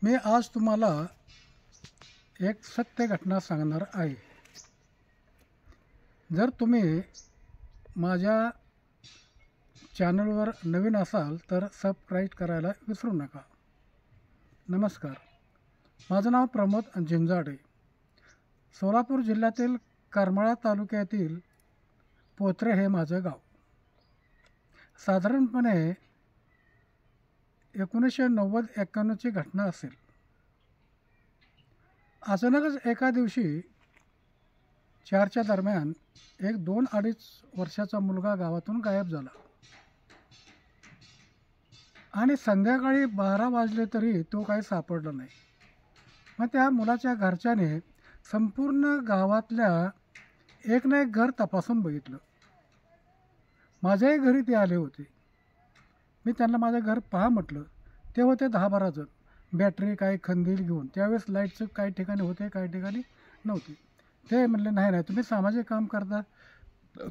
मी आज तुम्हाला एक सत्य घटना सांगणार आहे. जर तुम्ही माझ्या चॅनलवर नवीन असाल तर सबस्क्राईब करायला विसरू नका. नमस्कार, माझं नाव प्रमोद झिंजाडे. सोलापूर जिल्ह्यातील करमाळा तालुक्यातील पोत्रे हे माझं गाव. साधारणपणे 1990-91ची घटना असेल. अचानकच एका दिवशी 4च्या दरम्यान एक 2-2.5 वर्षाचा मुलगा गावातून गायब झाला आणि संध्याकाळी 12 वाजले तरी तो काही सापडला नाही. मग त्या मुलाच्या घरच्याने संपूर्ण गावातल्या एक ना एक घर तपासून बघितलं. माझ्याही घरी ते आले होते. मी त्यांना माझं घर पहा म्हटलं. ते होते 10-12 जण, बॅटरी काही खंदील घेऊन. त्यावेळेस लाईटचं काही ठिकाणी होते, काही ठिकाणी नव्हते. ते म्हणले नाही तुम्ही सामाजिक काम करता,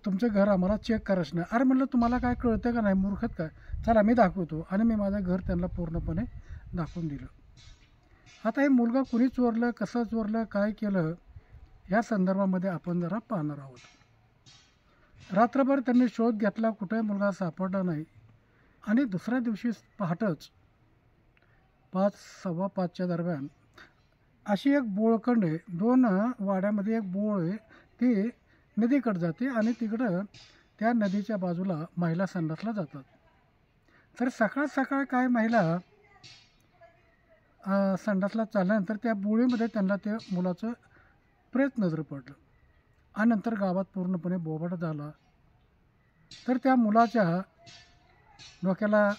तुमचं घर आम्हाला चेक करायचं नाही. अरे म्हटलं तुम्हाला काय कळतं का नाही, मूर्खत काय, चला मी दाखवतो. आणि मी माझं घर त्यांना पूर्णपणे दाखवून दिलं. आता हे मुलगा कुणी चोरलं, कसं चोरलं, काय केलं, या संदर्भामध्ये आपण जरा पाहणार आहोत. रात्रभर त्यांनी शोध घेतला, कुठे मुलगा सापडला नाही. आणि दुसऱ्या दिवशी पहाटच 5-5:15च्या दरम्यान अशी एक बोळकंड आहे, 2 वाड्यामध्ये एक बोळ आहे, ती नदीकडे जाते आणि तिकडं त्या नदीच्या बाजूला महिला संडासला जातात. तर सकाळ सकाळ काय महिला संडासला चालल्यानंतर त्या बोळीमध्ये त्यांना त्या मुलाचं प्रेत नजर पडलं आणि नंतर गावात पूर्णपणे बोबाटा झाला. तर त्या मुलाच्या डोक्याला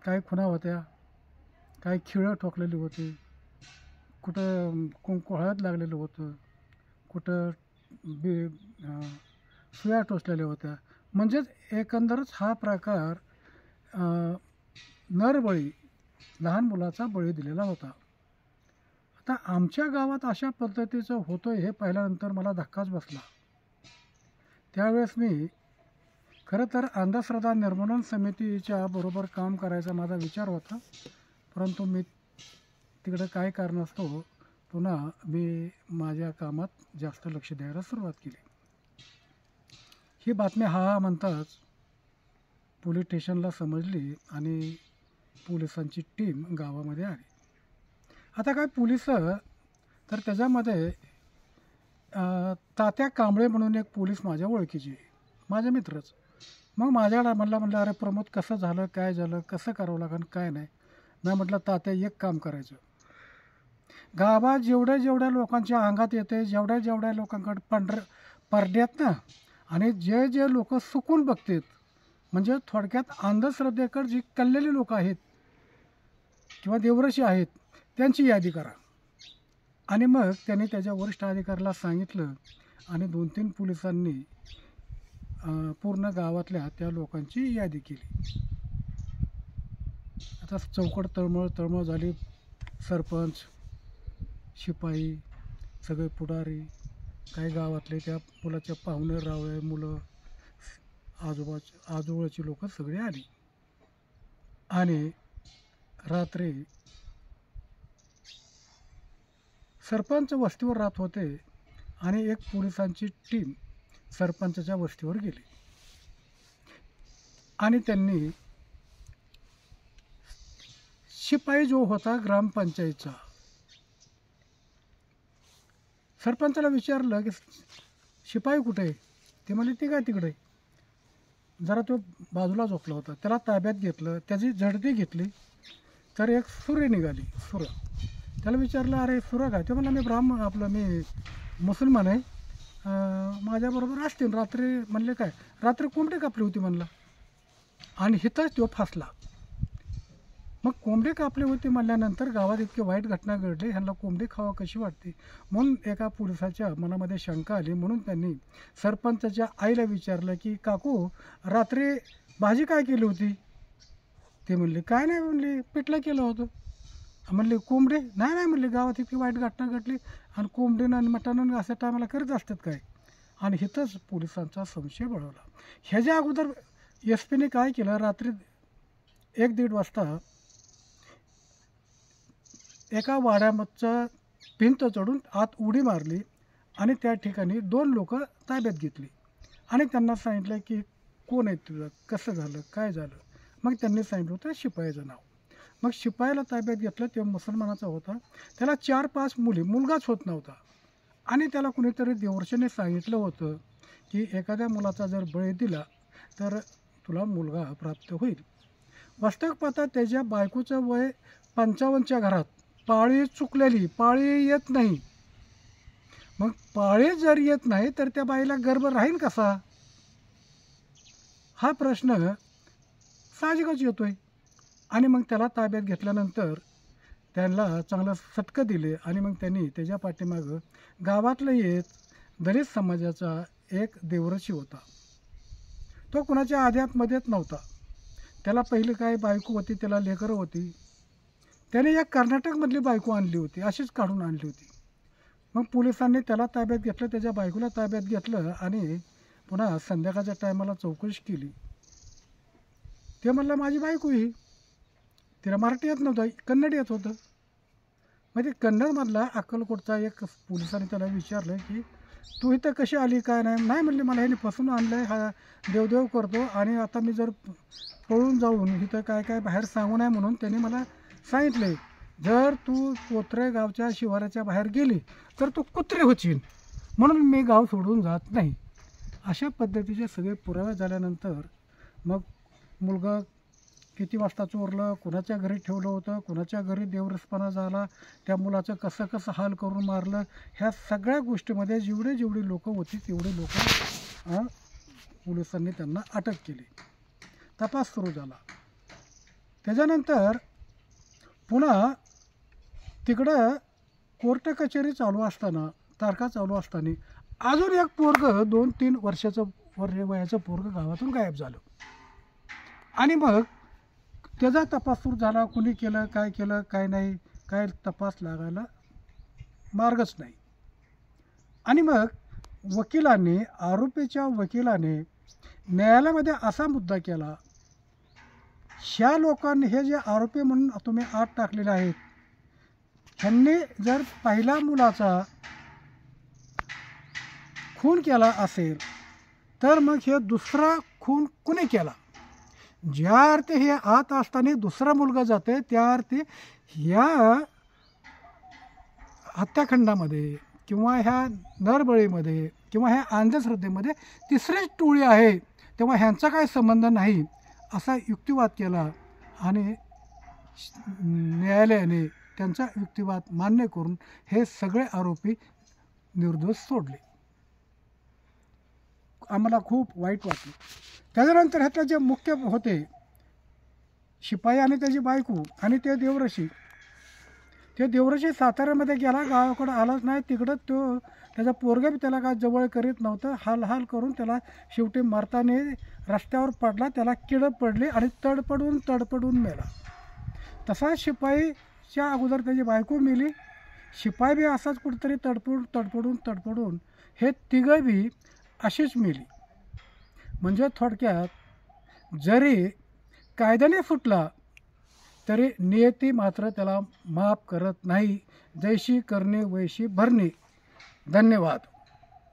काही खुणा होत्या, काही खिळं ठोकलेली होती, कुठं कुंकू हळद लागलेलं होतं, कुठं सुया टोचलेल्या होत्या. म्हणजेच एकंदरच हा प्रकार नरबळी, लहान मुलाचा बळी दिलेला होता. आता आमच्या गावात अशा पद्धतीचं होतं हे पाहिल्यानंतर मला धक्काच बसला. त्यावेळेस मी खरं तर अंधश्रद्धा निर्मूलन समितीच्या बरोबर काम करायचा माझा विचार होता, परंतु मी तिकडं काय कारणास्तव पुन्हा मी माझ्या कामात जास्त लक्ष द्यायला सुरुवात केली. ही बातमी हा म्हणताच पोलीस स्टेशनला समजली आणि पोलिसांची टीम गावामध्ये आली. आता काय पोलिस तर त्याच्यामध्ये तात्या कांबळे म्हणून एक पोलीस माझ्या ओळखीचे, माझे मित्रच. मग माझ्याकडे म्हणलं अरे प्रमोद कसं झालं, काय झालं, कसं करावं लागेल, काय नाही. मी म्हटलं तात्या एक काम करायचं, गावात जेवढ्या लोकांच्या अंगात येते, जेवढ्या लोकांकडे पडद्यात ना, आणि जे लोक सुकून बघतात, म्हणजे थोडक्यात अंधश्रद्धेकडे जी कललेली लोक आहेत किंवा देवरशी आहेत, त्यांची यादी करा. आणि मग त्यांनी त्याच्या वरिष्ठ अधिकाऱ्याला सांगितलं आणि 2-3 पोलिसांनी पूर्ण गावातल्या त्या लोकांची यादी केली. आता चौकट तळमळ झाली. सरपंच, शिपाई, सगळे पुढारी, काही गावातले त्या मुलाच्या पाहुणे रावळे, मुलं, आजोबाची लोक सगळे आली. आणि रात्री सरपंच वस्तीवर राहत होते आणि एक पोलिसांची टीम सरपंचाच्या वस्तीवर गेली आणि त्यांनी शिपाई जो होता ग्रामपंचायतचा, सरपंचाला विचारलं की शिपाई कुठे आहे. ते म्हणले ती काय तिकडे. जरा तो बाजूला झोपला होता, त्याला ताब्यात घेतलं, त्याची झडती घेतली, तर एक सूर्य निघाली. त्याला विचारलं अरे सुरं काय. ते म्हणलं मी मुसलमान आहे, माझ्याबरोबर असतील. रात्री म्हणले काय, रात्री कोंबडी कापली होती म्हणला. आणि हिथंच तो फासला. मग कोंबडी कापली होती म्हणल्यानंतर गावात इतकी वाईट घटना घडली, ह्यांना कोंबडी खावा कशी वाटते, म्हणून एका पोलिसाच्या मनामध्ये शंका आली. म्हणून त्यांनी सरपंचाच्या आईला विचारलं की काकू रात्री भाजी काय केली होती. ते म्हणले काय नाही, म्हणले पिठलं केलं होतं. म्हणले कोंबडी नाही म्हणले, गावात इतकी वाईट घटना घडली आणि कोंबडीनं आणि मटणानं अशा टायमाला करत असतात काय. आणि इथंच पोलिसांचा संशय बळवला. ह्याच्या अगोदर एस पीने काय केलं, रात्री 1-1:30 वाजता एका वाड्यामधचं भिंत चढून आत उडी मारली आणि त्या ठिकाणी 2 लोक ताब्यात घेतली आणि त्यांना सांगितलं की कोण आहे तुझं, कसं झालं, काय झालं. मग त्यांनी सांगितलं होतं शिपायाचं नाव. मग शिपायाला ताब्यात घेतलं. तेव्हा मुसलमानाचा होता. त्याला 4-5 मुली, मुलगाच होत नव्हता आणि त्याला कुणीतरी देवर्षीने सांगितलं होतं की एखाद्या मुलाचा जर बळी दिला तर तुला मुलगा प्राप्त होईल. वास्तविक पाहता त्याच्या बायकोचं वय 55च्या घरात, पाळी चुकलेली, पाळी येत नाही. मग पाळी जर येत नाही तर त्या बाईला गर्भ राहील कसा, हा प्रश्न साहजिकच येतोय. आणि मग त्याला ताब्यात घेतल्यानंतर त्यांना चांगलं सटकं दिले आणि मग त्यांनी त्याच्या पाठीमागं गावातलं एक दलित समाजाचा एक देवरशी होता. तो कुणाच्या आध्यात्मध्येच नव्हता. त्याला पहिली काय बायको होती, त्याला लेकरं होती. त्याने एक कर्नाटकमधली बायको आणली होती, अशीच काढून आणली होती. मग पोलिसांनी त्याला ताब्यात घेतलं, त्याच्या बायकोला ताब्यात घेतलं आणि पुन्हा संध्याकाळच्या टायमाला चौकशी केली. ते म्हणलं माझी बायको ही. तिला मराठी येत नव्हतं, कन्नड येत होतं. मग ते कन्नडमधला अक्कलकोटचा एक पोलिसांनी त्याला विचारलं की तू इथं कशी आली, काय नाही. नाही म्हणले मला ह्याने फसून आणलं आहे, हा देवदेव करतो आणि आता मी जर पळून जाऊन इथं काय काय बाहेर सांगू नये म्हणून त्यांनी मला सांगितले, जर तू कोत्रे गावच्या शिवाराच्या बाहेर गेली तर तू कुत्रे होशील, म्हणून मी गाव सोडून जात नाही. अशा पद्धतीचे सगळे पुरावे झाल्यानंतर मग मुलगा किती वाजता चोरलं, कुणाच्या घरी ठेवलं होतं, कुणाच्या घरी देवरसपणा झाला, त्या मुलाचं कसं कसं हाल करून मारलं, ह्या सगळ्या गोष्टीमध्ये जेवढी लोकं होती तेवढे लोक पोलिसांनी त्यांना अटक केली. तपास सुरू झाला. त्याच्यानंतर पुन्हा तिकडं कोर्ट कचेरी चालू असताना, तारखा चालू असताना अजून एक पोरगं 2-3 वयाचं पोरगं गावातून गायब झालं. आणि मग त्याचा तपास सुरू झाला. कुणी केलं, काय नाही, काय तपास लागायला मार्गच नाही. आणि मग आरोपीच्या वकिलाने न्यायालयामध्ये असा मुद्दा केला, ह्या लोकांनी हे जे आरोपी म्हणून तुम्ही आत टाकलेले आहेत, ह्यांनी जर पहिल्या मुलाचा खून केला असेल तर मग हे दुसरा खून कुणी केला. ज्या अर्थी हे आत असताना दुसरा मुलगा जाते त्या अर्थी ह्या हत्याखंडामध्ये किंवा ह्या नरबळीमध्ये किंवा ह्या अंधश्रद्धेमध्ये तिसरीच टोळी आहे, तेव्हा ह्यांचा काय संबंध नाही असा युक्तिवाद केला आणि न्यायालयाने त्यांचा युक्तिवाद मान्य करून हे सगळे आरोपी निर्दोष सोडले. आम्हाला खूप वाईट वाटलं. त्याच्यानंतर ह्यातले जे मुख्य होते शिपाई आणि त्याची बायको आणि ते देवरशी साताऱ्यामध्ये गेला, गावाकडं आलाच नाही. तिकडं त्याचा पोरगा बी त्याला काय जवळ करीत नव्हतं. हाल करून त्याला शेवटी मारताना रस्त्यावर पडला, त्याला किडं पडली आणि तडपडून मेला. तसा शिपाईच्या अगोदर त्याची बायको मेली. शिपाई बी असाच कुठंतरी तडपडून हे तिघं बी अशीच मेली. म्हणजे थोडक्यात जरी कायद्याने फुटला तरी नियती मात्र त्याला माफ करत नाही. जैशी करणे वैशी भरणे. धन्यवाद.